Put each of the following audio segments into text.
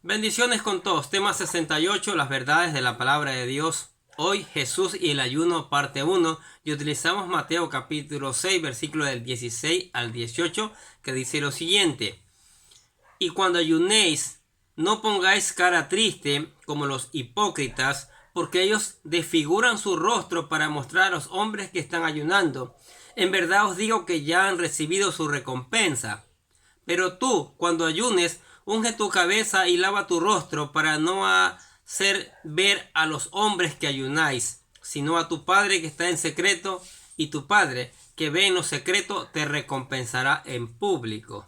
Bendiciones con todos. Tema 68, las verdades de la palabra de Dios. Hoy Jesús y el ayuno, parte 1. Y utilizamos Mateo capítulo 6, versículo del 16 al 18, que dice lo siguiente. Y cuando ayunéis, no pongáis cara triste como los hipócritas, porque ellos desfiguran su rostro para mostrar a los hombres que están ayunando. En verdad os digo que ya han recibido su recompensa. Pero tú, cuando ayunes, unge tu cabeza y lava tu rostro para no hacer ver a los hombres que ayunáis, sino a tu Padre que está en secreto, y tu Padre que ve en lo secreto te recompensará en público.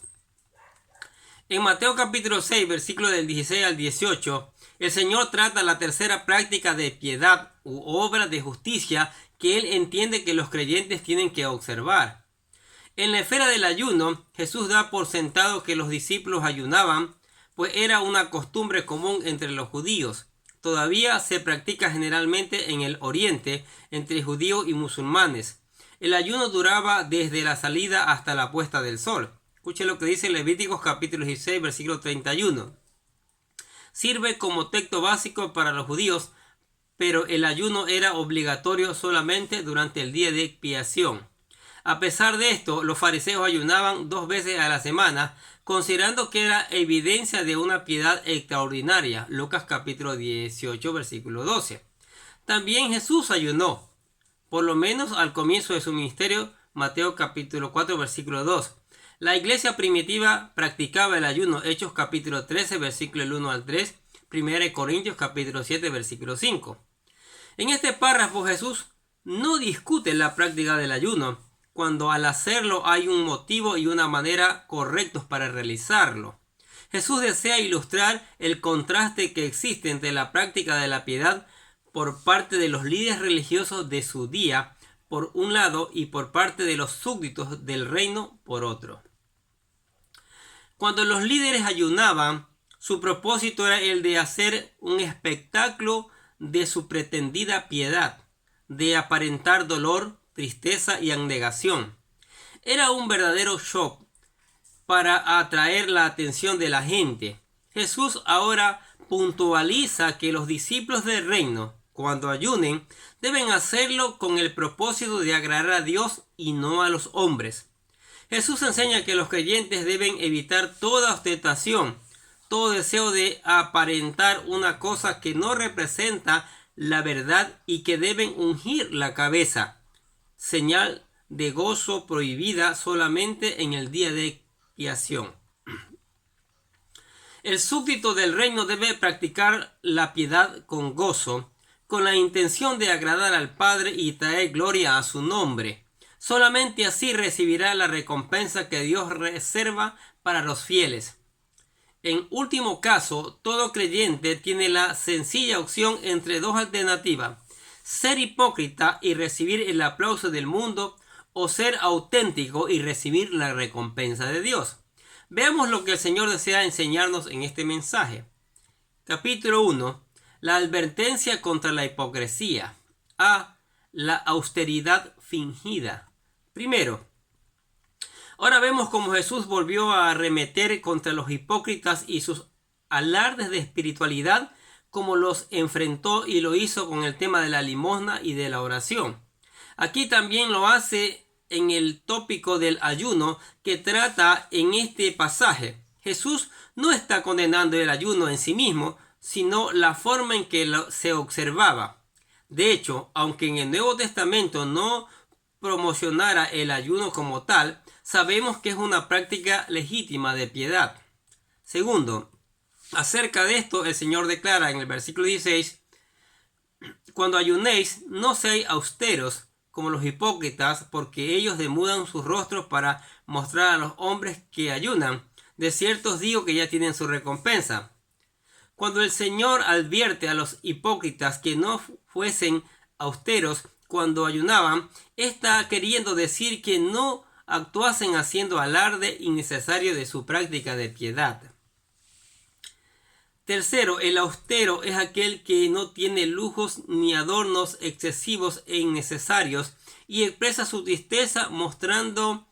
En Mateo capítulo 6, versículo del 16 al 18, el Señor trata la tercera práctica de piedad u obra de justicia que Él entiende que los creyentes tienen que observar. En la esfera del ayuno, Jesús da por sentado que los discípulos ayunaban, pues era una costumbre común entre los judíos. Todavía se practica generalmente en el Oriente entre judíos y musulmanes. El ayuno duraba desde la salida hasta la puesta del sol. Escuche lo que dice Levíticos capítulo 16, versículo 31. Sirve como texto básico para los judíos, pero el ayuno era obligatorio solamente durante el día de expiación. A pesar de esto, los fariseos ayunaban 2 veces a la semana, considerando que era evidencia de una piedad extraordinaria. Lucas capítulo 18, versículo 12. También Jesús ayunó, por lo menos al comienzo de su ministerio, Mateo capítulo 4, versículo 2. La iglesia primitiva practicaba el ayuno, Hechos capítulo 13, versículo 1 al 3, 1 Corintios capítulo 7, versículo 5. En este párrafo Jesús no discute la práctica del ayuno, cuando al hacerlo hay un motivo y una manera correctos para realizarlo. Jesús desea ilustrar el contraste que existe entre la práctica de la piedad por parte de los líderes religiosos de su día, por un lado, y por parte de los súbditos del reino, por otro. Cuando los líderes ayunaban, su propósito era el de hacer un espectáculo de su pretendida piedad, de aparentar dolor, tristeza y abnegación. Era un verdadero shock para atraer la atención de la gente. Jesús ahora puntualiza que los discípulos del reino, cuando ayunen, deben hacerlo con el propósito de agradar a Dios y no a los hombres. Jesús enseña que los creyentes deben evitar toda ostentación, todo deseo de aparentar una cosa que no representa la verdad y que deben ungir la cabeza, señal de gozo prohibida solamente en el día de expiación. El súbdito del reino debe practicar la piedad con gozo, con la intención de agradar al Padre y traer gloria a su nombre. Solamente así recibirá la recompensa que Dios reserva para los fieles. En último caso, todo creyente tiene la sencilla opción entre dos alternativas: ser hipócrita y recibir el aplauso del mundo, o ser auténtico y recibir la recompensa de Dios. Veamos lo que el Señor desea enseñarnos en este mensaje. Capítulo 1. La advertencia contra la hipocresía. A. La austeridad fingida. Primero, ahora vemos cómo Jesús volvió a arremeter contra los hipócritas y sus alardes de espiritualidad, como los enfrentó y lo hizo con el tema de la limosna y de la oración. Aquí también lo hace en el tópico del ayuno que trata en este pasaje. Jesús no está condenando el ayuno en sí mismo, sino la forma en que se observaba. De hecho, aunque en el Nuevo Testamento no promocionara el ayuno como tal, sabemos que es una práctica legítima de piedad. Segundo, acerca de esto el Señor declara en el versículo 16: cuando ayunéis, no seáis austeros como los hipócritas, porque ellos demudan sus rostros para mostrar a los hombres que ayunan. De cierto os digo que ya tienen su recompensa. Cuando el Señor advierte a los hipócritas que no fuesen austeros cuando ayunaban, está queriendo decir que no actuasen haciendo alarde innecesario de su práctica de piedad. Tercero, el austero es aquel que no tiene lujos ni adornos excesivos e innecesarios y expresa su tristeza mostrando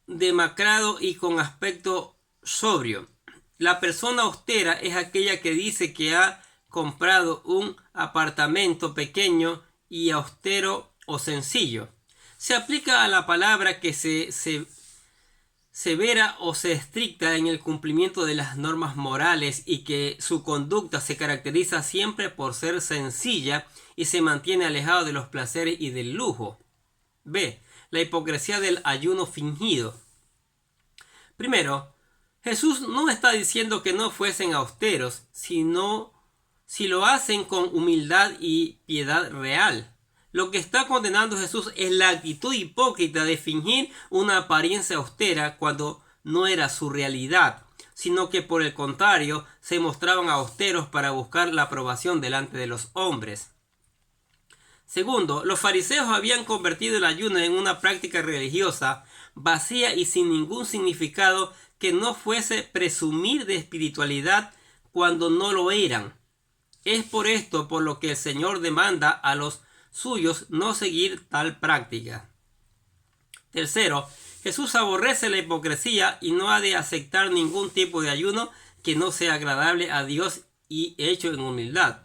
demacrado y con aspecto sobrio. La persona austera es aquella que dice que ha comprado un apartamento pequeño y austero o sencillo. Se aplica a la palabra que se severa o se estricta en el cumplimiento de las normas morales y que su conducta se caracteriza siempre por ser sencilla y se mantiene alejado de los placeres y del lujo. B. La hipocresía del ayuno fingido. Primero, Jesús no está diciendo que no fuesen austeros, sino si lo hacen con humildad y piedad real. Lo que está condenando Jesús es la actitud hipócrita de fingir una apariencia austera cuando no era su realidad, sino que por el contrario se mostraban austeros para buscar la aprobación delante de los hombres. Segundo, los fariseos habían convertido el ayuno en una práctica religiosa vacía y sin ningún significado que no fuese presumir de espiritualidad cuando no lo eran. Es por esto por lo que el Señor demanda a los suyos no seguir tal práctica. Tercero, Jesús aborrece la hipocresía y no ha de aceptar ningún tipo de ayuno que no sea agradable a Dios y hecho en humildad.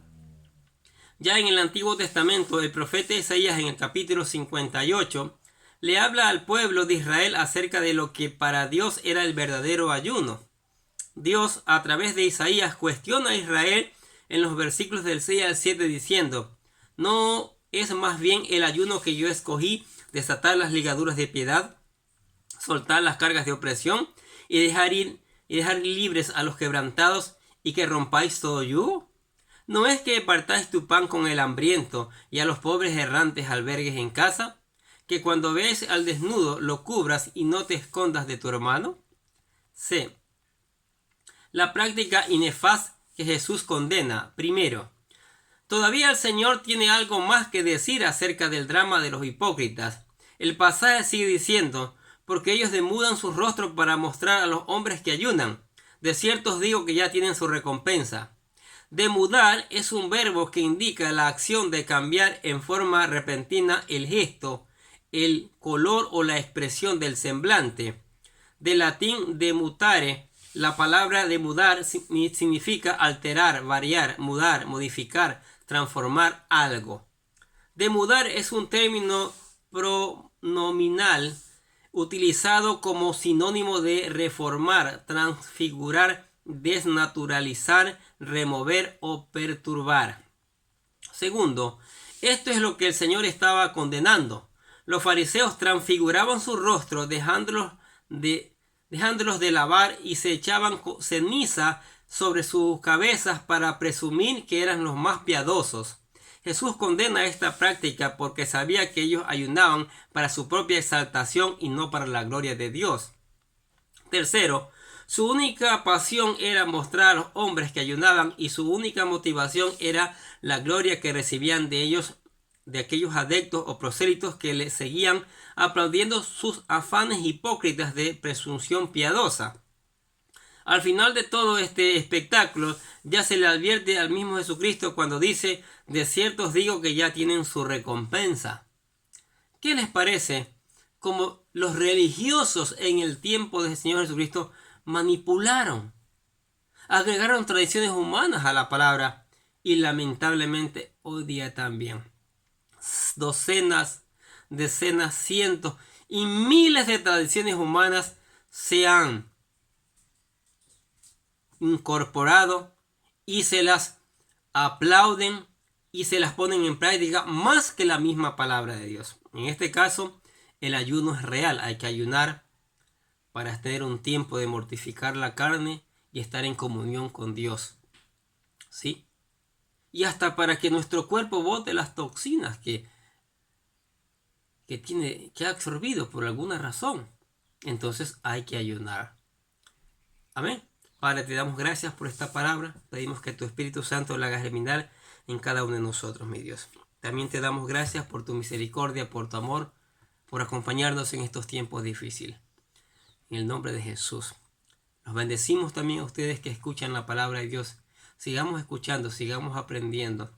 Ya en el Antiguo Testamento, el profeta Isaías en el capítulo 58 le habla al pueblo de Israel acerca de lo que para Dios era el verdadero ayuno. Dios, a través de Isaías, cuestiona a Israel en los versículos del 6 al 7 diciendo: ¿no es más bien el ayuno que yo escogí, desatar las ligaduras de piedad, soltar las cargas de opresión y dejar libres a los quebrantados y que rompáis todo yugo? ¿No es que partáis tu pan con el hambriento y a los pobres errantes albergues en casa? ¿Que cuando veas al desnudo lo cubras y no te escondas de tu hermano? C. La práctica inefaz que Jesús condena. Primero, todavía el Señor tiene algo más que decir acerca del drama de los hipócritas. El pasaje sigue diciendo: porque ellos demudan su rostro para mostrar a los hombres que ayunan. De cierto os digo que ya tienen su recompensa. Demudar es un verbo que indica la acción de cambiar en forma repentina el gesto, el color o la expresión del semblante. Del latín demutare, la palabra demudar significa alterar, variar, mudar, modificar, transformar algo. Demudar es un término pronominal utilizado como sinónimo de reformar, transfigurar, desnaturalizar, remover o perturbar. Segundo, esto es lo que el Señor estaba condenando. Los fariseos transfiguraban su rostro dejándolos de lavar y se echaban ceniza sobre sus cabezas para presumir que eran los más piadosos. Jesús condena esta práctica porque sabía que ellos ayunaban para su propia exaltación y no para la gloria de Dios. Tercero, su única pasión era mostrar a los hombres que ayunaban y su única motivación era la gloria que recibían de ellos, de aquellos adeptos o prosélitos que le seguían aplaudiendo sus afanes hipócritas de presunción piadosa. Al final de todo este espectáculo ya se le advierte al mismo Jesucristo cuando dice: de cierto os digo que ya tienen su recompensa. ¿Qué les parece? Como los religiosos en el tiempo del Señor Jesucristo manipularon, agregaron tradiciones humanas a la palabra y lamentablemente hoy día también docenas, decenas, cientos y miles de tradiciones humanas se han incorporado y se las aplauden y se las ponen en práctica más que la misma palabra de Dios. En este caso, el ayuno es real. Hay que ayunar para tener un tiempo de mortificar la carne y estar en comunión con Dios. ¿Sí? Y hasta para que nuestro cuerpo bote las toxinas que ha absorbido por alguna razón. Entonces hay que ayunar. Amén. Padre, te damos gracias por esta palabra. Pedimos que tu Espíritu Santo la haga germinar en cada uno de nosotros, mi Dios. También te damos gracias por tu misericordia, por tu amor, por acompañarnos en estos tiempos difíciles. En el nombre de Jesús. Los bendecimos también a ustedes que escuchan la palabra de Dios. Sigamos escuchando, sigamos aprendiendo.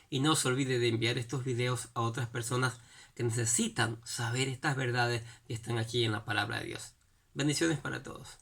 Y no se olvide de enviar estos videos a otras personas que necesitan saber estas verdades que están aquí en la palabra de Dios. Bendiciones para todos.